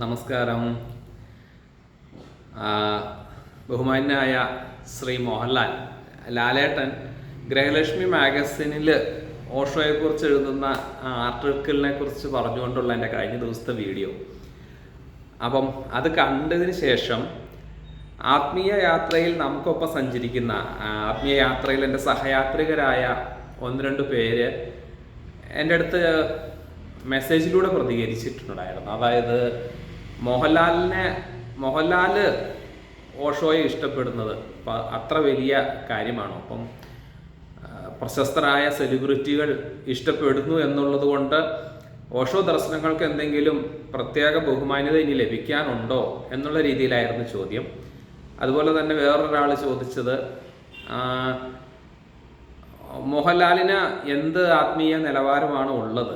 നമസ്കാരം. ബഹുമാന്യനായ ശ്രീ മോഹൻലാൽ ലാലേട്ടൻ ഗൃഹലക്ഷ്മി മാഗസിനിൽ ഓഷോയെക്കുറിച്ച് എഴുതുന്ന ആർട്ടിക്കിളിനെ കുറിച്ച് പറഞ്ഞുകൊണ്ടുള്ള എൻ്റെ കഴിഞ്ഞ ദിവസത്തെ വീഡിയോ. അപ്പം അത് കണ്ടതിന് ശേഷം ആത്മീയ യാത്രയിൽ നമുക്കൊപ്പം സഞ്ചരിക്കുന്ന ആത്മീയ യാത്രയിൽ എൻ്റെ സഹയാത്രികരായ ഒന്ന് രണ്ട് പേര് എൻ്റെ അടുത്ത് മെസ്സേജിലൂടെ പ്രതികരിച്ചിട്ടുണ്ടായിരുന്നു. അതായത് മോഹൻലാൽ ഓഷോയെ ഇഷ്ടപ്പെടുന്നത് അത്ര വലിയ കാര്യമാണോ? അപ്പം പ്രശസ്തരായ സെലിബ്രിറ്റികൾ ഇഷ്ടപ്പെടുന്നു എന്നുള്ളത് കൊണ്ട് ഓഷോ ദർശനങ്ങൾക്ക് എന്തെങ്കിലും പ്രത്യേക ബഹുമാന്യത ഇനി ലഭിക്കാനുണ്ടോ എന്നുള്ള രീതിയിലായിരുന്നു ചോദ്യം. അതുപോലെ തന്നെ വേറൊരാൾ ചോദിച്ചത് മോഹൻലാലിന് എന്ത് ആത്മീയ നിലവാരമാണ് ഉള്ളത്,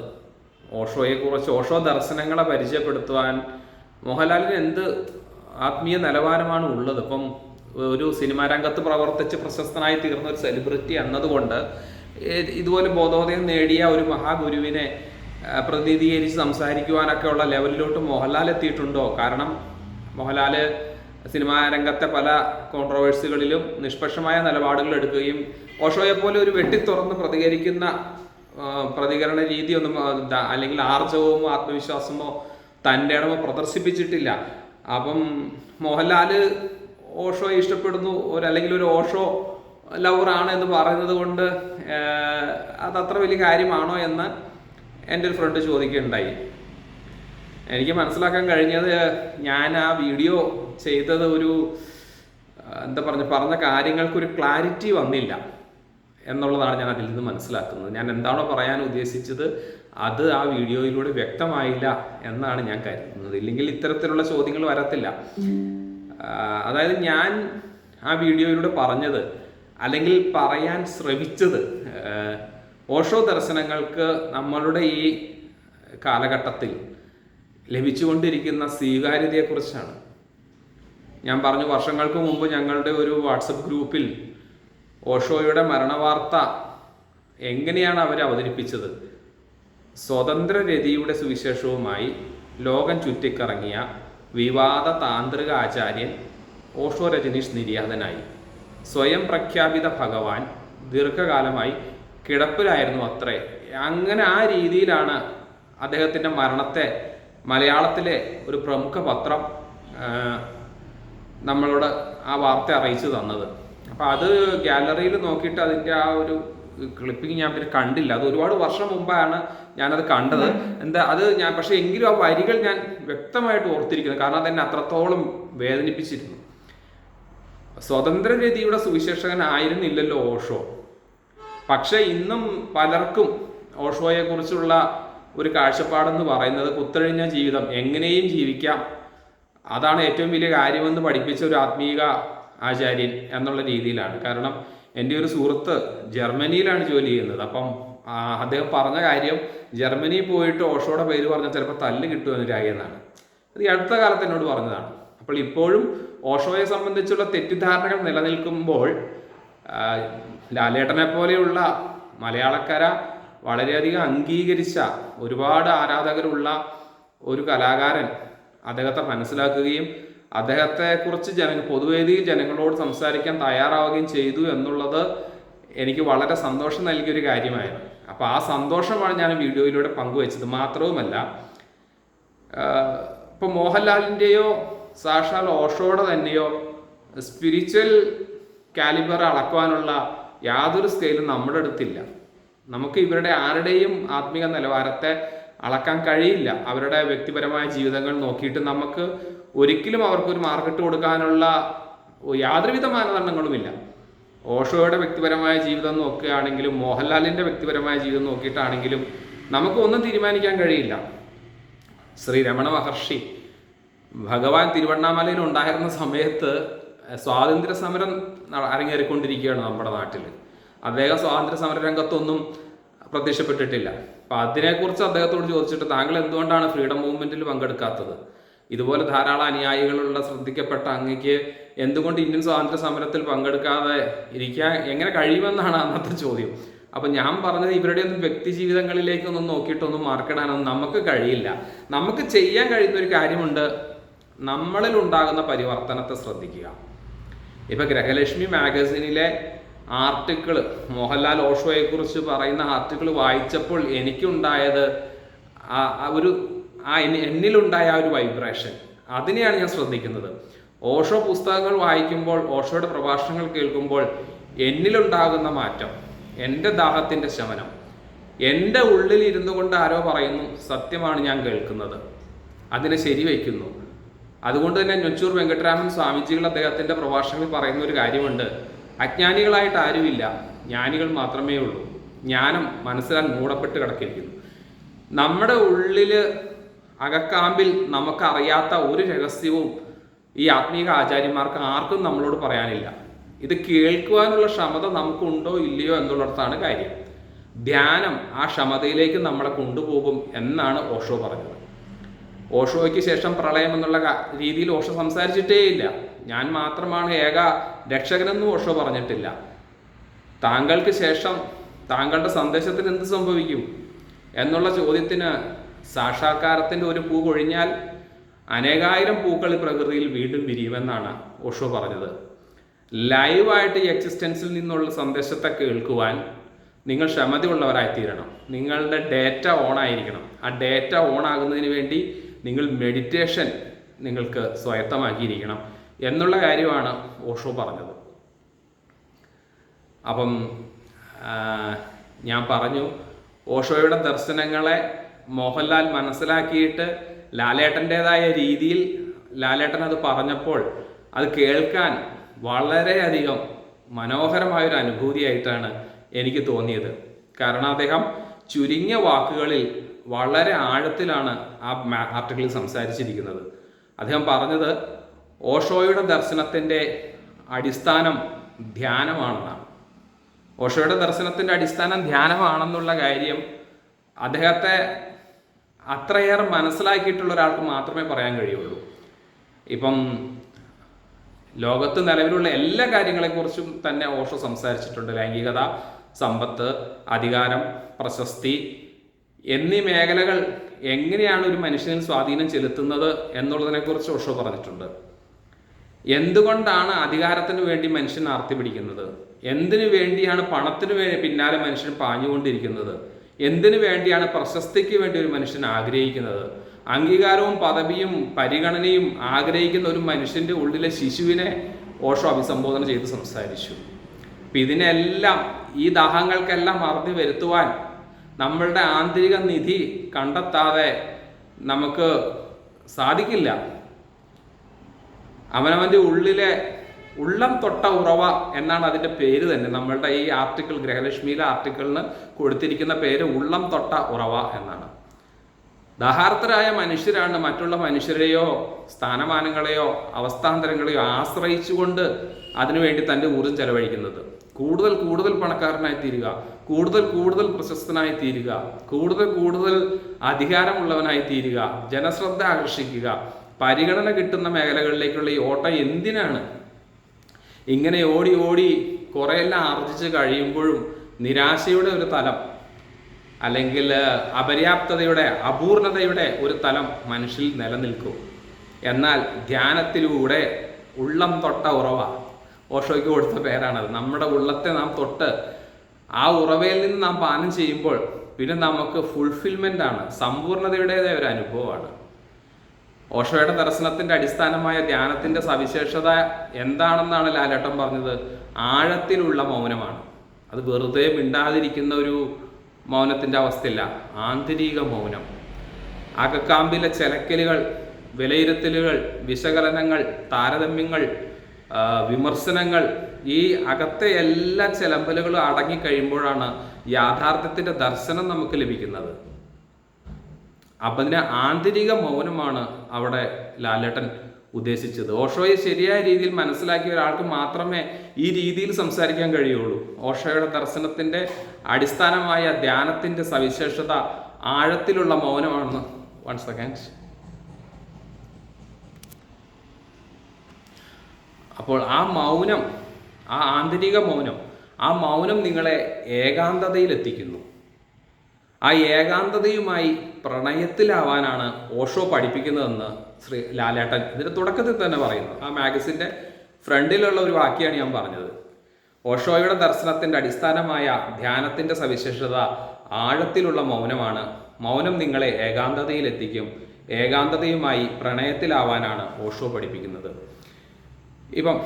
ഓഷോയെക്കുറിച്ച് ഓഷോ ദർശനങ്ങളെ പരിചയപ്പെടുത്തുവാൻ മോഹൻലാലിന് എന്ത് ആത്മീയ നിലവാരമാണ് ഉള്ളത്? ഇപ്പം ഒരു സിനിമാ രംഗത്ത് പ്രവർത്തിച്ച് പ്രശസ്തനായി തീർന്ന ഒരു സെലിബ്രിറ്റി എന്നതുകൊണ്ട് ഇതുപോലെ ബോധോദയം നേടിയ ഒരു മഹാഗുരുവിനെ പ്രതിനിധീകരിച്ച് സംസാരിക്കുവാനൊക്കെ ഉള്ള ലെവലിലോട്ട് മോഹൻലാൽ എത്തിയിട്ടുണ്ടോ? കാരണം മോഹൻലാൽ സിനിമാ രംഗത്തെ പല കോൺട്രവേഴ്സികളിലും നിഷ്പക്ഷമായ നിലപാടുകൾ എടുക്കുകയും ഓഷോയെ പോലെ ഒരു വെട്ടിത്തുറന്ന് പ്രതികരണ രീതിയൊന്നും അല്ലെങ്കിൽ ആർജവമോ ആത്മവിശ്വാസമോ തൻ്റെ ഇടമോ പ്രദർശിപ്പിച്ചിട്ടില്ല. അപ്പം മോഹൻലാൽ ഓഷോയെ ഇഷ്ടപ്പെടുന്നു അല്ലെങ്കിൽ ഒരു ഓഷോ ലവറാണ് എന്ന് പറയുന്നത് കൊണ്ട് അതത്ര വലിയ കാര്യമാണോ എന്ന് എൻ്റെ ഒരു ഫ്രണ്ട് ചോദിക്കുകയുണ്ടായി. എനിക്ക് മനസ്സിലാക്കാൻ കഴിഞ്ഞത്, ഞാൻ ആ വീഡിയോ ചെയ്തത് ഒരു പറഞ്ഞ കാര്യങ്ങൾക്കൊരു ക്ലാരിറ്റി വന്നില്ല എന്നുള്ളതാണ് ഞാൻ അതിൽ നിന്ന് മനസ്സിലാക്കുന്നത്. ഞാൻ എന്താണോ പറയാൻ ഉദ്ദേശിച്ചത് അത് ആ വീഡിയോയിലൂടെ വ്യക്തമായില്ല എന്നാണ് ഞാൻ കരുതുന്നത്. ഇല്ലെങ്കിൽ ഇത്തരത്തിലുള്ള ചോദ്യങ്ങൾ വരത്തില്ല. അതായത് ഞാൻ ആ വീഡിയോയിലൂടെ പറഞ്ഞത് അല്ലെങ്കിൽ പറയാൻ ശ്രമിച്ചത് ഓഷോ ദർശനങ്ങൾക്ക് നമ്മളുടെ ഈ കാലഘട്ടത്തിൽ ലഭിച്ചുകൊണ്ടിരിക്കുന്ന സ്വീകാര്യതയെക്കുറിച്ചാണ്. ഞാൻ പറഞ്ഞു, വർഷങ്ങൾക്ക് മുമ്പ് ഞങ്ങളുടെ ഒരു വാട്സപ്പ് ഗ്രൂപ്പിൽ ഓഷോയുടെ മരണവാർത്ത എങ്ങനെയാണ് അവർ അവതരിപ്പിച്ചത്? സ്വതന്ത്ര രതിയുടെ സുവിശേഷവുമായി ലോകം ചുറ്റിക്കറങ്ങിയ വിവാദ താന്ത്രിക ആചാര്യൻ ഓഷോ രജനീഷ് നിര്യാതനായി. സ്വയം പ്രഖ്യാപിത ഭഗവാൻ ദീർഘകാലമായി കിടപ്പിലായിരുന്നു അത്രേ. അങ്ങനെ ആ രീതിയിലാണ് അദ്ദേഹത്തിൻ്റെ മരണത്തെ മലയാളത്തിലെ ഒരു പ്രമുഖ പത്രം നമ്മളോട് ആ വാർത്ത അറിയിച്ചു തന്നത്. അപ്പം അത് ഗാലറിയിൽ നോക്കിയിട്ട് അതിൻ്റെ ആ ഒരു ക്ലിപ്പിംഗ് ഞാൻ പിന്നെ കണ്ടില്ല. അത് ഒരുപാട് വർഷം മുമ്പാണ് ഞാനത് കണ്ടത്. പക്ഷേ എങ്കിലും ആ വരികൾ ഞാൻ വ്യക്തമായിട്ട് ഓർത്തിരിക്കുന്നു. കാരണം അതെന്നെ അത്രത്തോളം വേദനിപ്പിച്ചിരുന്നു. സ്വതന്ത്ര രതിയുടെ സുവിശേഷകനായിരുന്നില്ലല്ലോ ഓഷോ. പക്ഷെ ഇന്നും പലർക്കും ഓഷോയെ കുറിച്ചുള്ള ഒരു കാഴ്ചപ്പാടെന്ന് പറയുന്നത് കുത്തഴിഞ്ഞ ജീവിതം എങ്ങനെയും ജീവിക്കാം, അതാണ് ഏറ്റവും വലിയ കാര്യമെന്ന് പഠിപ്പിച്ച ഒരു ആത്മീക ആചാര്യൻ എന്നുള്ള രീതിയിലാണ്. കാരണം എൻ്റെ ഒരു സുഹൃത്ത് ജർമ്മനിയിലാണ് ജോലി ചെയ്യുന്നത്. അപ്പം അദ്ദേഹം പറഞ്ഞ കാര്യം, ജർമ്മനിയിൽ പോയിട്ട് ഓഷോയുടെ പേര് പറഞ്ഞാൽ ചിലപ്പോൾ തല്ല് കിട്ടുമെന്ന് രായെന്നാണ്. അത് ഈ അടുത്ത കാലത്ത് എന്നോട് പറഞ്ഞതാണ്. അപ്പോൾ ഇപ്പോഴും ഓഷോയെ സംബന്ധിച്ചുള്ള തെറ്റിദ്ധാരണകൾ നിലനിൽക്കുമ്പോൾ ലാലേട്ടനെ പോലെയുള്ള മലയാളക്കര വളരെയധികം അംഗീകരിച്ച ഒരുപാട് ആരാധകരുള്ള ഒരു കലാകാരൻ അദ്ദേഹത്തെ മനസ്സിലാക്കുകയും അദ്ദേഹത്തെക്കുറിച്ച് പൊതുവേദിയിൽ ജനങ്ങളോട് സംസാരിക്കാൻ തയ്യാറാവുകയും ചെയ്തു എന്നുള്ളത് എനിക്ക് വളരെ സന്തോഷം നൽകിയൊരു കാര്യമായിരുന്നു. അപ്പോൾ ആ സന്തോഷമാണ് ഞാൻ വീഡിയോയിലൂടെ പങ്കുവച്ചത്. മാത്രവുമല്ല, ഇപ്പോൾ മോഹൻലാലിൻ്റെയോ സാക്ഷാൽ ഓഷോയുടെ തന്നെയോ സ്പിരിച്വൽ കാലിബർ അളക്കുവാനുള്ള യാതൊരു സ്കെയിലും നമ്മുടെ അടുത്തില്ല. നമുക്ക് ഇവരുടെ ആരുടെയും ആത്മീക നിലവാരത്തെ അളക്കാൻ കഴിയില്ല. അവരുടെ വ്യക്തിപരമായ ജീവിതങ്ങൾ നോക്കിയിട്ട് നമുക്ക് ഒരിക്കലും അവർക്കൊരു മാർക്കറ്റ് കൊടുക്കാനുള്ള യാതൊരുവിധ മാനദണ്ഡങ്ങളുമില്ല. ഓഷോയുടെ വ്യക്തിപരമായ ജീവിതം നോക്കുകയാണെങ്കിലും മോഹൻലാലിൻ്റെ വ്യക്തിപരമായ ജീവിതം നോക്കിയിട്ടാണെങ്കിലും നമുക്കൊന്നും തീരുമാനിക്കാൻ കഴിയില്ല. ശ്രീ രമണ മഹർഷി ഭഗവാൻ തിരുവണ്ണാമലയിൽ ഉണ്ടായിരുന്ന സമയത്ത് സ്വാതന്ത്ര്യ സമരം അരങ്ങേറിക്കൊണ്ടിരിക്കുകയാണ് നമ്മുടെ നാട്ടിൽ. അദ്ദേഹം സ്വാതന്ത്ര്യ സമര രംഗത്തൊന്നും പ്രത്യക്ഷപ്പെട്ടിട്ടില്ല. അപ്പം അതിനെക്കുറിച്ച് അദ്ദേഹത്തോട് ചോദിച്ചിട്ട്, താങ്കൾ എന്തുകൊണ്ടാണ് ഫ്രീഡം മൂവ്മെൻറ്റിൽ പങ്കെടുക്കാത്തത്? ഇതുപോലെ ധാരാളം അനുയായികളുള്ള ശ്രദ്ധിക്കപ്പെട്ട അങ്ങയ്ക്ക് എന്തുകൊണ്ട് ഇന്ത്യൻ സ്വാതന്ത്ര്യ സമരത്തിൽ പങ്കെടുക്കാതെ ഇരിക്കാൻ എങ്ങനെ കഴിയുമെന്നാണ് അന്നത്തെ ചോദ്യം. അപ്പൊ ഞാൻ പറഞ്ഞത് ഇവരുടെ ഒന്നും വ്യക്തി ജീവിതങ്ങളിലേക്കൊന്നും നോക്കിയിട്ടൊന്നും മാർക്കിടാനൊന്നും നമുക്ക് കഴിയില്ല. നമുക്ക് ചെയ്യാൻ കഴിയുന്ന ഒരു കാര്യമുണ്ട്, നമ്മളിൽ ഉണ്ടാകുന്ന പരിവർത്തനത്തെ ശ്രദ്ധിക്കുക. ഇപ്പൊ ഗ്രഹലക്ഷ്മി മാഗസിനിലെ ആർട്ടിക്കിൾ, മോഹൻലാൽ ഓഷോയെ കുറിച്ച് പറയുന്ന ആർട്ടിക്കിൾ വായിച്ചപ്പോൾ എനിക്കുണ്ടായത് എന്നിലുണ്ടായ ഒരു വൈബ്രേഷൻ, അതിനെയാണ് ഞാൻ ശ്രദ്ധിക്കുന്നത്. ഓഷോ പുസ്തകങ്ങൾ വായിക്കുമ്പോൾ, ഓഷോയുടെ പ്രഭാഷണങ്ങൾ കേൾക്കുമ്പോൾ എന്നിലുണ്ടാകുന്ന മാറ്റം, എൻ്റെ ദാഹത്തിൻ്റെ ശമനം, എൻ്റെ ഉള്ളിൽ ഇരുന്നു കൊണ്ട് ആരോ പറയുന്നു, സത്യമാണ് ഞാൻ കേൾക്കുന്നത്, അതിനെ ശരിവയ്ക്കുന്നു. അതുകൊണ്ട് തന്നെ ഞൊച്ചൂർ വെങ്കട്ടരാമൻ സ്വാമിജികൾ അദ്ദേഹത്തിൻ്റെ പ്രഭാഷണങ്ങളിൽ പറയുന്ന ഒരു കാര്യമുണ്ട്, അജ്ഞാനികളായിട്ട് ആരുമില്ല, ജ്ഞാനികൾ മാത്രമേ ഉള്ളൂ. ജ്ഞാനം മനസ്സിലാൽ മൂടപ്പെട്ട് കിടക്കിയിരിക്കുന്നു. നമ്മുടെ ഉള്ളിൽ അകക്കാമ്പിൽ നമുക്കറിയാത്ത ഒരു രഹസ്യവും ഈ ആത്മീക ആചാര്യന്മാർക്ക് ആർക്കും നമ്മളോട് പറയാനില്ല. ഇത് കേൾക്കുവാനുള്ള ക്ഷമത നമുക്കുണ്ടോ ഇല്ലയോ എന്നുള്ളിടത്താണ് കാര്യം. ധ്യാനം ആ ക്ഷമതയിലേക്ക് നമ്മളെ കൊണ്ടുപോകും എന്നാണ് ഓഷോ പറഞ്ഞത്. ഓഷോയ്ക്ക് ശേഷം പ്രളയം എന്നുള്ള രീതിയിൽ ഓഷോ സംസാരിച്ചിട്ടേ ഇല്ല. ഞാൻ മാത്രമാണ് ഏക രക്ഷകനെന്നും ഓഷോ പറഞ്ഞിട്ടില്ല. താങ്കൾക്ക് ശേഷം താങ്കളുടെ സന്ദേശത്തിന് എന്ത് സംഭവിക്കും എന്നുള്ള ചോദ്യത്തിന് സാക്ഷാത്കാരത്തിൻ്റെ ഒരു പൂ കൊഴിഞ്ഞാൽ അനേകായിരം പൂക്കൾ ഈ പ്രകൃതിയിൽ വീണ്ടും വിരിയുമെന്നാണ് ഓഷോ പറഞ്ഞത്. ലൈവായിട്ട് ഈ എക്സിസ്റ്റൻസിൽ നിന്നുള്ള സന്ദേശത്തെ കേൾക്കുവാൻ നിങ്ങൾ ക്ഷമതയുള്ളവരായിത്തീരണം. നിങ്ങളുടെ ഡേറ്റ ഓൺ ആയിരിക്കണം. ആ ഡേറ്റ ഓൺ ആകുന്നതിന് വേണ്ടി നിങ്ങൾ മെഡിറ്റേഷൻ നിങ്ങൾക്ക് സ്വായത്തമാക്കിയിരിക്കണം എന്നുള്ള കാര്യമാണ് ഓഷോ പറഞ്ഞത്. അപ്പം ഞാൻ പറഞ്ഞു, ഓഷോയുടെ ദർശനങ്ങളെ മോഹൻലാൽ മനസ്സിലാക്കിയിട്ട് ലാലേട്ടൻ്റെതായ രീതിയിൽ ലാലേട്ടൻ അത് പറഞ്ഞപ്പോൾ അത് കേൾക്കാൻ വളരെയധികം മനോഹരമായൊരു അനുഭൂതിയായിട്ടാണ് എനിക്ക് തോന്നിയത്. കാരണം അദ്ദേഹം ചുരുങ്ങിയ വാക്കുകളിൽ വളരെ ആഴത്തിലാണ് ആ ആർട്ടിക്കിളിൽ സംസാരിച്ചിരിക്കുന്നത്. അദ്ദേഹം പറഞ്ഞത് ഓഷോയുടെ ദർശനത്തിൻ്റെ അടിസ്ഥാനം ധ്യാനമാണെന്നാണ്. ഓഷോയുടെ ദർശനത്തിൻ്റെ അടിസ്ഥാനം ധ്യാനമാണെന്നുള്ള കാര്യം അദ്ദേഹത്തെ അത്രയേറെ മനസ്സിലാക്കിയിട്ടുള്ള ഒരാൾക്ക് മാത്രമേ പറയാൻ കഴിയുള്ളൂ. ഇപ്പം ലോകത്ത് നിലവിലുള്ള എല്ലാ കാര്യങ്ങളെക്കുറിച്ചും തന്നെ ഓഷോ സംസാരിച്ചിട്ടുണ്ട്. ലൈംഗികത, സമ്പത്ത്, അധികാരം, പ്രശസ്തി എന്നീ മേഖലകൾ എങ്ങനെയാണ് ഒരു മനുഷ്യനിൽ സ്വാധീനം ചെലുത്തുന്നത് എന്നുള്ളതിനെക്കുറിച്ച് ഓഷോ പറഞ്ഞിട്ടുണ്ട്. എന്തുകൊണ്ടാണ് അധികാരത്തിന് വേണ്ടി മനുഷ്യൻ ആർത്തി പിടിക്കുന്നത്? എന്തിനു വേണ്ടിയാണ് പണത്തിന് പിന്നാലെ മനുഷ്യൻ പാഞ്ഞുകൊണ്ടിരിക്കുന്നത്? എന്തിനു വേണ്ടിയാണ് പ്രശസ്തിക്ക് വേണ്ടി ഒരു മനുഷ്യൻ ആഗ്രഹിക്കുന്നത്? അംഗീകാരവും പദവിയും പരിഗണനയും ആഗ്രഹിക്കുന്ന ഒരു മനുഷ്യൻ്റെ ഉള്ളിലെ ശിശുവിനെ ഓഷോ അഭിസംബോധന ചെയ്ത് സംസാരിച്ചു. അപ്പം ഇതിനെല്ലാം, ഈ ദാഹങ്ങൾക്കെല്ലാം അറുതി വരുത്തുവാൻ നമ്മളുടെ ആന്തരിക നിധി കണ്ടെത്താതെ നമുക്ക് സാധിക്കില്ല. അവനവൻ്റെ ഉള്ളിലെ ഉള്ളം തൊട്ട ഉറവ എന്നാണ് അതിൻ്റെ പേര് തന്നെ. നമ്മളുടെ ഈ ആർട്ടിക്കിൾ, ഗ്രഹലക്ഷ്മിയിലെ ആർട്ടിക്കിളിന് കൊടുത്തിരിക്കുന്ന പേര് ഉള്ളം തൊട്ട ഉറവ എന്നാണ്. ദാഹാർത്തരായ മനുഷ്യരാണ് മറ്റുള്ള മനുഷ്യരെയോ സ്ഥാനമാനങ്ങളെയോ അവസ്ഥാന്തരങ്ങളെയോ ആശ്രയിച്ചുകൊണ്ട് അതിനുവേണ്ടി തൻ്റെ ഊർജ്ജം ചെലവഴിക്കുന്നത്. കൂടുതൽ കൂടുതൽ പണക്കാരനായി തീരുക, കൂടുതൽ കൂടുതൽ പ്രശസ്തനായി തീരുക, കൂടുതൽ കൂടുതൽ അധികാരമുള്ളവനായി തീരുക, ജനശ്രദ്ധ ആകർഷിക്കുക, പരിഗണന കിട്ടുന്ന മേഖലകളിലേക്കുള്ള ഈ ഓട്ടം എന്തിനാണ്? ഇങ്ങനെ ഓടി ഓടി കുറെയെല്ലാം ആർജിച്ച് കഴിയുമ്പോഴും നിരാശയുടെ ഒരു തലം, അല്ലെങ്കിൽ അപര്യാപ്തതയുടെ, അപൂർണതയുടെ ഒരു തലം മനുഷ്യൽ നിലനിൽക്കും. എന്നാൽ ധ്യാനത്തിലൂടെ ഉള്ളം തൊട്ട ഉറവ, ഓഷോയ്ക്ക് കൊടുത്ത പേരാണത്. നമ്മുടെ ഉള്ളത്തെ നാം തൊട്ട് ആ ഉറവയിൽ നിന്ന് നാം പാനം ചെയ്യുമ്പോൾ പിന്നെ നമുക്ക് ഫുൾഫിൽമെൻ്റ് ആണ്, സമ്പൂർണതയുടേതായ ഒരു അനുഭവമാണ്. ഓഷോയുടെ ദർശനത്തിൻ്റെ അടിസ്ഥാനമായ ധ്യാനത്തിൻ്റെ സവിശേഷത എന്താണെന്നാണ് ലാലേട്ടൻ പറഞ്ഞത്? ആഴത്തിലുള്ള മൗനമാണ്. അത് വെറുതെ മിണ്ടാതിരിക്കുന്ന ഒരു മൗനത്തിൻ്റെ അവസ്ഥയില്ല, ആന്തരിക മൗനം. അകക്കാമ്പിലെ ചെലക്കലുകൾ, വിലയിരുത്തലുകൾ, വിശകലനങ്ങൾ, താരതമ്യങ്ങൾ, വിമർശനങ്ങൾ, ഈ അകത്തെ എല്ലാ ചെലമ്പലുകളും അടങ്ങിക്കഴിയുമ്പോഴാണ് യാഥാർത്ഥ്യത്തിൻ്റെ ദർശനം നമുക്ക് ലഭിക്കുന്നത്. അപ്പം അതിന് ആന്തരിക മൗനമാണ് അവിടെ ലാലേട്ടൻ ഉദ്ദേശിച്ചത്. ഓഷോയെ ശരിയായ രീതിയിൽ മനസ്സിലാക്കിയ ഒരാൾക്ക് മാത്രമേ ഈ രീതിയിൽ സംസാരിക്കാൻ കഴിയുള്ളൂ. ഓഷോയുടെ ദർശനത്തിൻ്റെ അടിസ്ഥാനമായ ധ്യാനത്തിൻ്റെ സവിശേഷത ആഴത്തിലുള്ള മൗനമാണെന്ന്. One second. അപ്പോൾ ആ മൗനം, ആ ആന്തരിക മൗനം, ആ മൗനം നിങ്ങളെ ഏകാന്തതയിലെത്തിക്കുന്നു. ആ ഏകാന്തതയുമായി പ്രണയത്തിലാവാനാണ് ഓഷോ പഠിപ്പിക്കുന്നതെന്ന് ശ്രീ ലാലേട്ടൻ ഇതിൻ്റെ തുടക്കത്തിൽ തന്നെ പറയുന്നു. ആ മാഗസിൻ്റെ ഫ്രണ്ടിലുള്ള ഒരു വാക്യമാണ് ഞാൻ പറഞ്ഞത്. ഓഷോയുടെ ദർശനത്തിൻ്റെ അടിസ്ഥാനമായ ധ്യാനത്തിൻ്റെ സവിശേഷത ആഴത്തിലുള്ള മൗനമാണ്. മൗനം നിങ്ങളെ ഏകാന്തതയിലെത്തിക്കും. ഏകാന്തതയുമായി പ്രണയത്തിലാവാനാണ് ഓഷോ പഠിപ്പിക്കുന്നത്. ഇപ്പം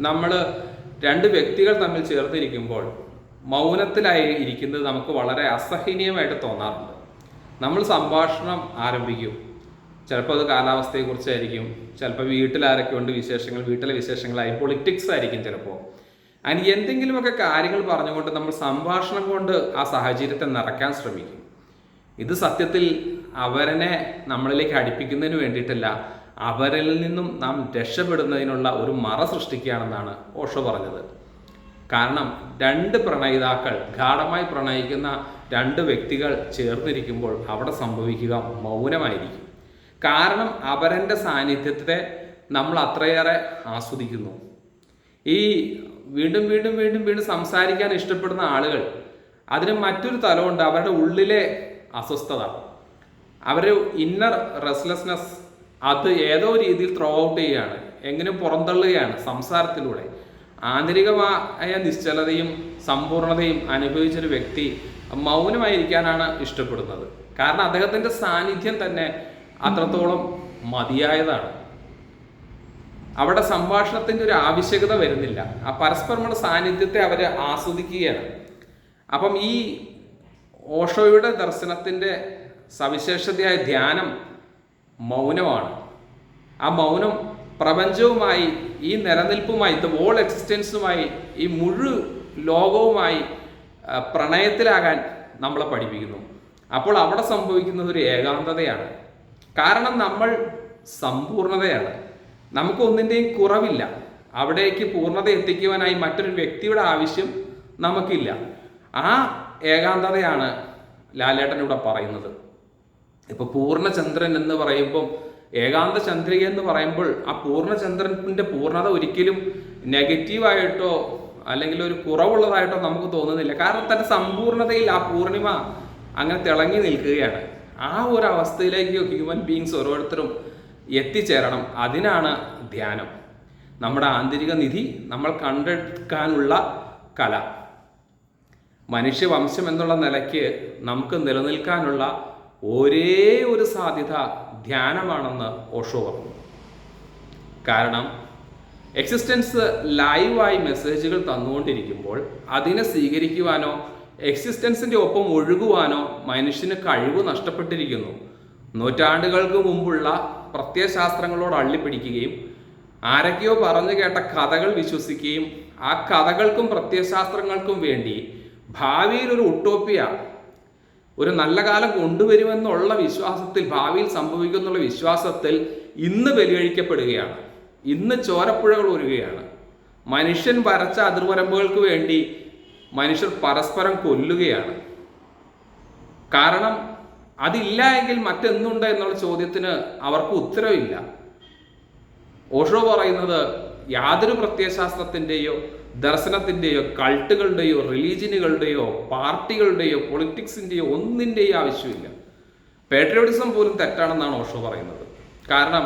നമ്മൾ രണ്ട് വ്യക്തികൾ തമ്മിൽ ചേർന്നിരിക്കുമ്പോൾ മൗനത്തിലായി ഇരിക്കുന്നത് നമുക്ക് വളരെ അസഹനീയമായിട്ട് തോന്നാറുണ്ട്. നമ്മൾ സംഭാഷണം ആരംഭിക്കും. ചിലപ്പോൾ അത് കാലാവസ്ഥയെക്കുറിച്ചായിരിക്കും, ചിലപ്പോൾ വീട്ടിലാരൊക്കെ ഉണ്ട് വിശേഷങ്ങൾ, വീട്ടിലെ വിശേഷങ്ങളായി, പൊളിറ്റിക്സ് ആയിരിക്കും ചിലപ്പോൾ. അതിന് എന്തെങ്കിലുമൊക്കെ കാര്യങ്ങൾ പറഞ്ഞുകൊണ്ട് നമ്മൾ സംഭാഷണം കൊണ്ട് ആ സാഹചര്യത്തെ നിറയ്ക്കാൻ ശ്രമിക്കും. ഇത് സത്യത്തിൽ അവരനെ നമ്മളിലേക്ക് അടുപ്പിക്കുന്നതിന് വേണ്ടിയിട്ടല്ല, അവരിൽ നിന്നും നാം രക്ഷപ്പെടുന്നതിനുള്ള ഒരു മറ സൃഷ്ടിക്കുകയാണെന്നാണ് ഓഷോ പറഞ്ഞത്. കാരണം രണ്ട് പ്രണയിതാക്കൾ, ഗാഢമായി പ്രണയിക്കുന്ന രണ്ട് വ്യക്തികൾ ചേർന്നിരിക്കുമ്പോൾ അവിടെ സംഭവിക്കുക മൗനമായിരിക്കും. കാരണം അവരൻ്റെ സാന്നിധ്യത്തെ നമ്മൾ അത്രയേറെ ആസ്വദിക്കുന്നു. ഈ വീണ്ടും വീണ്ടും വീണ്ടും വീണ്ടും സംസാരിക്കാൻ ഇഷ്ടപ്പെടുന്ന ആളുകൾ, അതിന് മറ്റൊരു തലമുണ്ട്, അവരുടെ ഉള്ളിലെ അസ്വസ്ഥത, അവരുടെ ഇന്നർ റെസ്റ്റ്ലെസ്നെസ്. അത് ഏതോ രീതിയിൽ ത്രോ ഔട്ട് ചെയ്യുകയാണ്, എങ്ങനെ പുറന്തള്ളുകയാണ് സംസാരത്തിലൂടെ. ആന്തരികമായ നിശ്ചലതയും സമ്പൂർണതയും അനുഭവിച്ചൊരു വ്യക്തി മൗനമായിരിക്കാനാണ് ഇഷ്ടപ്പെടുന്നത്. കാരണം അദ്ദേഹത്തിൻ്റെ സാന്നിധ്യം തന്നെ അത്രത്തോളം മതിയായതാണ്. അവിടെ സംഭാഷണത്തിൻ്റെ ഒരു ആവശ്യകത വരുന്നില്ല. ആ പരസ്പരമുള്ള സാന്നിധ്യത്തെ അവർ ആസ്വദിക്കുകയാണ്. അപ്പം ഈ ഓഷോയുടെ ദർശനത്തിൻ്റെ സവിശേഷതയായ ധ്യാനം മൗനമാണ്. ആ മൗനം പ്രപഞ്ചവുമായി, ഈ നിലനിൽപ്പുമായി, ദ ഹോൾ എക്സിസ്റ്റൻസുമായി, ഈ മുഴു ലോകവുമായി പ്രണയത്തിലാകാൻ നമ്മളെ പഠിപ്പിക്കുന്നു. അപ്പോൾ അവിടെ സംഭവിക്കുന്നത് ഒരു ഏകാന്തതയാണ്. കാരണം നമ്മൾ സമ്പൂർണതയാണ്, നമുക്ക് ഒന്നിൻ്റെയും കുറവില്ല. അവിടേക്ക് പൂർണ്ണത എത്തിക്കുവാനായി മറ്റൊരു വ്യക്തിയുടെ ആവശ്യം നമുക്കില്ല. ആ ഏകാന്തതയാണ് ലാലേട്ടൻ ഇവിടെ പറയുന്നത്. ഇപ്പോൾ പൂർണ്ണചന്ദ്രൻ എന്ന് പറയുമ്പം, ഏകാന്ത ചന്ദ്രിക എന്ന് പറയുമ്പോൾ ആ പൂർണ്ണചന്ദ്രൻ്റെ പൂർണ്ണത ഒരിക്കലും നെഗറ്റീവായിട്ടോ അല്ലെങ്കിൽ ഒരു കുറവുള്ളതായിട്ടോ നമുക്ക് തോന്നുന്നില്ല. കാരണം തൻ്റെ സമ്പൂർണതയിൽ ആ പൂർണിമ അങ്ങനെ തിളങ്ങി നിൽക്കുകയാണ്. ആ ഒരു അവസ്ഥയിലേക്ക് ഹ്യൂമൻ ബീങ്സ് ഓരോരുത്തരും എത്തിച്ചേരണം. അതിനാണ് ധ്യാനം. നമ്മുടെ ആന്തരിക നിധി നമ്മൾ കണ്ടെടുക്കാനുള്ള കല. മനുഷ്യവംശം എന്നുള്ള നിലയ്ക്ക് നമുക്ക് നിലനിൽക്കാനുള്ള ഒരേ ഒരു സാധ്യത ധ്യാനമാണെന്ന് ഓഷോ പറഞ്ഞു. കാരണം എക്സിസ്റ്റൻസ് ലൈവായി മെസ്സേജുകൾ തന്നുകൊണ്ടിരിക്കുമ്പോൾ അതിനെ സ്വീകരിക്കുവാനോ എക്സിസ്റ്റൻസിൻ്റെ ഒപ്പം ഒഴുകുവാനോ മനുഷ്യന് കഴിവ് നഷ്ടപ്പെട്ടിരിക്കുന്നു. നൂറ്റാണ്ടുകൾക്ക് മുമ്പുള്ള പ്രത്യയശാസ്ത്രങ്ങളോട് അള്ളിപ്പിടിക്കുകയും ആരൊക്കെയോ പറഞ്ഞു കേട്ട കഥകൾ വിശ്വസിക്കുകയും ആ കഥകൾക്കും പ്രത്യയശാസ്ത്രങ്ങൾക്കും വേണ്ടി ഭാവിയിൽ ഒരു ഉട്ടോപ്പിയ, ഒരു നല്ല കാലം കൊണ്ടുവരുമെന്നുള്ള വിശ്വാസത്തിൽ, ഭാവിയിൽ സംഭവിക്കുമെന്നുള്ള വിശ്വാസത്തിൽ ഇന്ന് ബലികഴിക്കപ്പെടുകയാണ്. ഇന്ന് ചോരപ്പുഴകൾ ഒഴുകുകയാണ്. മനുഷ്യൻ വരച്ച അതിർവരമ്പുകൾക്ക് വേണ്ടി മനുഷ്യർ പരസ്പരം കൊല്ലുകയാണ്. കാരണം അതില്ല എങ്കിൽ മറ്റെന്തുണ്ട് എന്നുള്ള ചോദ്യത്തിന് അവർക്ക് ഉത്തരവില്ല. ഓഷോ പറയുന്നത് യാതൊരു പ്രത്യയശാസ്ത്രത്തിൻ്റെയോ ദർശനത്തിൻ്റെയോ കൾട്ടുകളുടെയോ റിലീജിയനുകളുടെയോ പാർട്ടികളുടെയോ പൊളിറ്റിക്സിൻ്റെയോ ഒന്നിൻ്റെയോ ആവശ്യമില്ല. പേട്രിയോട്ടിസം പോലും തെറ്റാണെന്നാണ് ഓഷോ പറയുന്നത്. കാരണം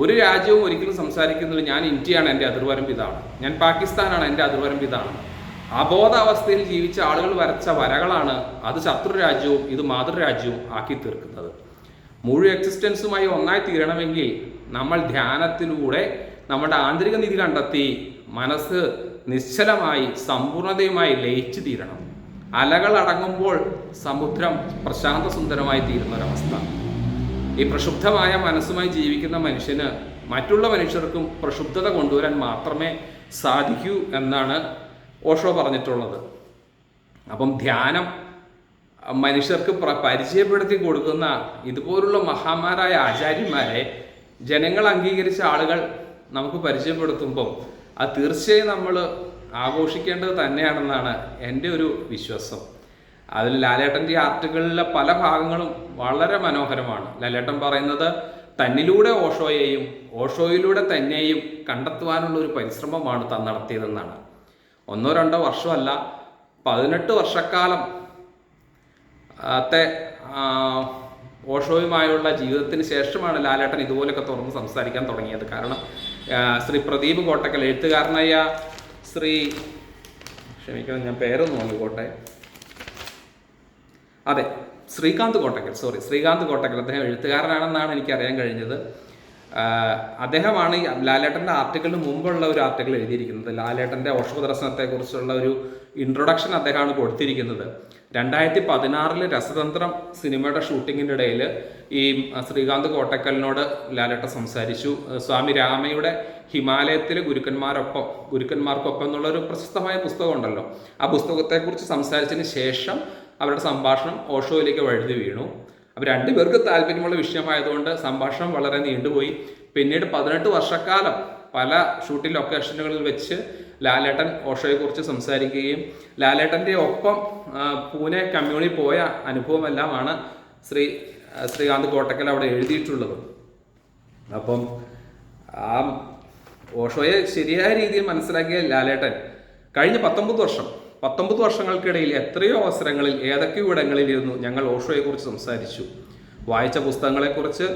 ഒരു രാജ്യവും ഒരിക്കലും സംസാരിക്കുന്നത് ഞാൻ ഇന്ത്യയാണ് എൻ്റെ അതിർവരമ്പ് ഇതാണ്, ഞാൻ പാകിസ്ഥാനാണ് എൻ്റെ അതിർവരമ്പ് ഇതാണ്. അബോധാവസ്ഥയിൽ ജീവിച്ച ആളുകൾ വരച്ച വരകളാണ് അത് ശത്രു രാജ്യവും ഇത് മാതൃരാജ്യവും ആക്കി തീർക്കുന്നത്. മുഴു എക്സിസ്റ്റൻസുമായി ഒന്നായി തീരണമെങ്കിൽ നമ്മൾ ധ്യാനത്തിലൂടെ നമ്മുടെ ആന്തരിക നിധി കണ്ടെത്തി മനസ്സ് നിശ്ചലമായി സമ്പൂർണതയുമായി ലയിച്ചു തീരണം. അലകൾ അടങ്ങുമ്പോൾ സമുദ്രം പ്രശാന്ത സുന്ദരമായി തീരുന്ന ഒരവസ്ഥ. ഈ പ്രക്ഷുബ്ധമായ മനസ്സുമായി ജീവിക്കുന്ന മനുഷ്യന് മറ്റുള്ള മനുഷ്യർക്കും പ്രക്ഷുബ്ധത കൊണ്ടുവരാൻ മാത്രമേ സാധിക്കൂ എന്നാണ് ഓഷോ പറഞ്ഞിട്ടുള്ളത്. അപ്പം ധ്യാനം മനുഷ്യർക്ക് പരിചയപ്പെടുത്തി കൊടുക്കുന്ന ഇതുപോലുള്ള മഹാന്മാരായ ആചാര്യന്മാരെ ജനങ്ങൾ അംഗീകരിച്ച ആളുകൾ നമുക്ക് പരിചയപ്പെടുത്തുമ്പം അത് തീർച്ചയായും നമ്മൾ ആഘോഷിക്കേണ്ടത് തന്നെയാണെന്നാണ് എൻ്റെ ഒരു വിശ്വാസം. അതിൽ ലാലേട്ടൻ്റെ ആർട്ടുകളിലെ പല ഭാഗങ്ങളും വളരെ മനോഹരമാണ്. ലാലേട്ടൻ പറയുന്നത് തന്നിലൂടെ ഓഷോയെയും ഓഷോയിലൂടെ തന്നെയും കണ്ടെത്തുവാനുള്ള ഒരു പരിശ്രമമാണ് താൻ നടത്തിയതെന്നാണ്. 1-2 വർഷമല്ല, 18 വർഷക്കാലം ഓഷോയുമായുള്ള ജീവിതത്തിന് ശേഷമാണ് ലാലേട്ടൻ ഇതുപോലെയൊക്കെ തുറന്ന് സംസാരിക്കാൻ തുടങ്ങിയത്. കാരണം ശ്രീ പ്രദീപ് കോട്ടക്കൽ, എഴുത്തുകാരനായ ക്ഷമിക്കണം ഞാൻ പേരൊന്നും നോക്കിക്കോട്ടെ, അതെ ശ്രീകാന്ത് കോട്ടക്കൽ, അദ്ദേഹം എഴുത്തുകാരനാണെന്നാണ് എനിക്കറിയാൻ കഴിഞ്ഞത്. അദ്ദേഹമാണ് ലാലേട്ടൻ്റെ ആർട്ടിക്കിളിന് മുമ്പുള്ള ഒരു ആർട്ടിക്കിൾ എഴുതിയിരിക്കുന്നത്. ലാലേട്ടൻ്റെ ഓഷോ ദർശനത്തെക്കുറിച്ചുള്ള ഒരു ഇൻട്രൊഡക്ഷൻ അദ്ദേഹമാണ് കൊടുത്തിരിക്കുന്നത്. 2016 രസതന്ത്രം സിനിമയുടെ ഷൂട്ടിങ്ങിൻ്റെ ഇടയിൽ ഈ ശ്രീകാന്ത് കോട്ടക്കലിനോട് ലാലേട്ടൻ സംസാരിച്ചു. സ്വാമി രാമയുടെ ഹിമാലയത്തിലെ ഗുരുക്കന്മാർക്കൊപ്പം എന്നുള്ളൊരു പ്രശസ്തമായ പുസ്തകം ഉണ്ടല്ലോ, ആ പുസ്തകത്തെക്കുറിച്ച് സംസാരിച്ചതിന് ശേഷം അവരുടെ സംഭാഷണം ഓഷോയിലേക്ക് വഴുതി വീണു. അപ്പോൾ രണ്ടുപേർക്ക് താല്പര്യമുള്ള വിഷയമായതുകൊണ്ട് സംഭാഷണം വളരെ നീണ്ടുപോയി. പിന്നീട് 18 വർഷക്കാലം പല ഷൂട്ടിംഗ് ലൊക്കേഷനുകളിൽ വെച്ച് ലാലേട്ടൻ ഓഷോയെക്കുറിച്ച് സംസാരിക്കുകയും ലാലേട്ടൻ്റെ ഒപ്പം പൂനെ കമ്മ്യൂണിൽ പോയ അനുഭവമെല്ലാമാണ് ശ്രീകാന്ത് കോട്ടക്കൽ അവിടെ എഴുതിയിട്ടുള്ളത്. അപ്പം ആ ഓഷോയെ ശരിയായ രീതിയിൽ മനസ്സിലാക്കിയ ലാലേട്ടൻ കഴിഞ്ഞ 19 വർഷങ്ങൾക്കിടയിൽ എത്രയോ അവസരങ്ങളിൽ ഏതൊക്കെയോ ഇടങ്ങളിലിരുന്നു ഞങ്ങൾ ഓഷോയെക്കുറിച്ച് സംസാരിച്ചു. വായിച്ച പുസ്തകങ്ങളെക്കുറിച്ച്,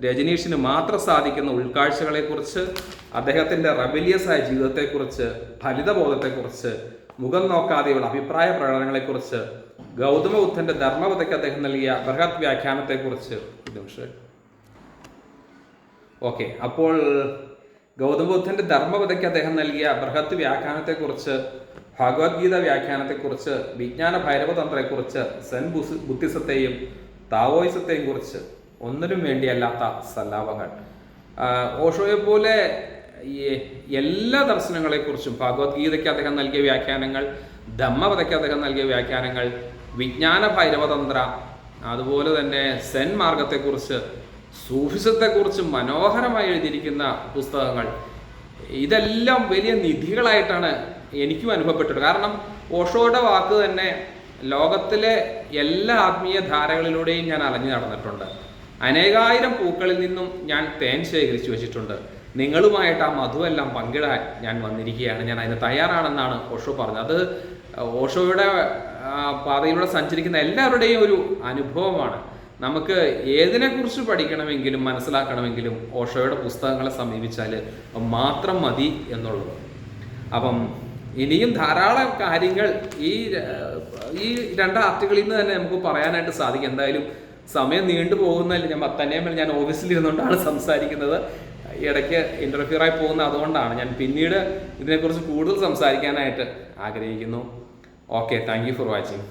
രജനീഷിന് മാത്രം സാധിക്കുന്ന ഉൾക്കാഴ്ചകളെക്കുറിച്ച്, അദ്ദേഹത്തിൻ്റെ റെബലിയസ് ആയ ജീവിതത്തെക്കുറിച്ച്, ഫലിതബോധത്തെക്കുറിച്ച്, മുഖം നോക്കാതെയുള്ള അഭിപ്രായ പ്രകടനങ്ങളെക്കുറിച്ച്, ഗൗതമ ബുദ്ധൻ്റെ ധർമ്മപദയ്ക്ക് അദ്ദേഹം നൽകിയ ബൃഹത് വ്യാഖ്യാനത്തെക്കുറിച്ച്. അപ്പോൾ ഗൗതമ ബുദ്ധൻ്റെ ധർമ്മപദയ്ക്ക് അദ്ദേഹം നൽകിയ ബൃഹത് വ്യാഖ്യാനത്തെക്കുറിച്ച്, ഭഗവത്ഗീത വ്യാഖ്യാനത്തെക്കുറിച്ച്, വിജ്ഞാന ഭൈരവതന്ത്രത്തെക്കുറിച്ച്, സെൻ ബുദ്ധിസത്തെയും താവോയിസത്തെയും കുറിച്ച് ഒന്നിനും വേണ്ടിയല്ലാത്ത സല്ലാപങ്ങൾ. ഓഷോയെ പോലെ എല്ലാ ദർശനങ്ങളെക്കുറിച്ചും, ഭഗവത്ഗീതയ്ക്ക് അദ്ദേഹം നൽകിയ വ്യാഖ്യാനങ്ങൾ, ധമ്മപദയ്ക്ക് അദ്ദേഹം നൽകിയ വ്യാഖ്യാനങ്ങൾ, വിജ്ഞാന ഭൈരവതന്ത്ര, അതുപോലെ തന്നെ സെൻ മാർഗത്തെക്കുറിച്ച്, സൂഫിസത്തെക്കുറിച്ച് മനോഹരമായി എഴുതിയിരിക്കുന്ന പുസ്തകങ്ങൾ, ഇതെല്ലാം വലിയ നിധികളായിട്ടാണ് എനിക്കും അനുഭവപ്പെട്ടത്. കാരണം ഓഷോയുടെ വാക്ക് തന്നെ ലോകത്തിലെ എല്ലാ ആത്മീയ ധാരകളിലൂടെയും ഞാൻ അലഞ്ഞു നടന്നിട്ടുണ്ട്. അനേകായിരം പൂക്കളിൽ നിന്നും ഞാൻ തേൻ ശേഖരിച്ചു വെച്ചിട്ടുണ്ട്. നിങ്ങളുമായിട്ട് ആ മധുവെല്ലാം പങ്കിടാൻ ഞാൻ വന്നിരിക്കുകയാണ്, ഞാൻ അതിന് തയ്യാറാണെന്നാണ് ഓഷോ പറഞ്ഞത്. അത് ഓഷോയുടെ പാതയിലൂടെ സഞ്ചരിക്കുന്ന എല്ലാവരുടെയും ഒരു അനുഭവമാണ്. നമുക്ക് ഏതിനെക്കുറിച്ച് പഠിക്കണമെങ്കിലും മനസ്സിലാക്കണമെങ്കിലും ഓഷോയുടെ പുസ്തകങ്ങളെ സമീപിച്ചാൽ മാത്രം മതി എന്നുള്ളത്. അപ്പം ഇനിയും ധാരാളം കാര്യങ്ങൾ ഈ 2 ആർട്ടിക്കിളിൽ നിന്ന് തന്നെ നമുക്ക് പറയാനായിട്ട് സാധിക്കും. എന്തായാലും സമയം നീണ്ടു പോകുന്നതിൽ ഞാൻ ഓഫീസിൽ ഇരുന്നുകൊണ്ടാണ് സംസാരിക്കുന്നത്, ഇടയ്ക്ക് ഇൻ്റർഫിയറായി പോകുന്നത് അതുകൊണ്ടാണ്. ഞാൻ പിന്നീട് ഇതിനെക്കുറിച്ച് കൂടുതൽ സംസാരിക്കാനായിട്ട് ആഗ്രഹിക്കുന്നു. Okay, thank you for watching.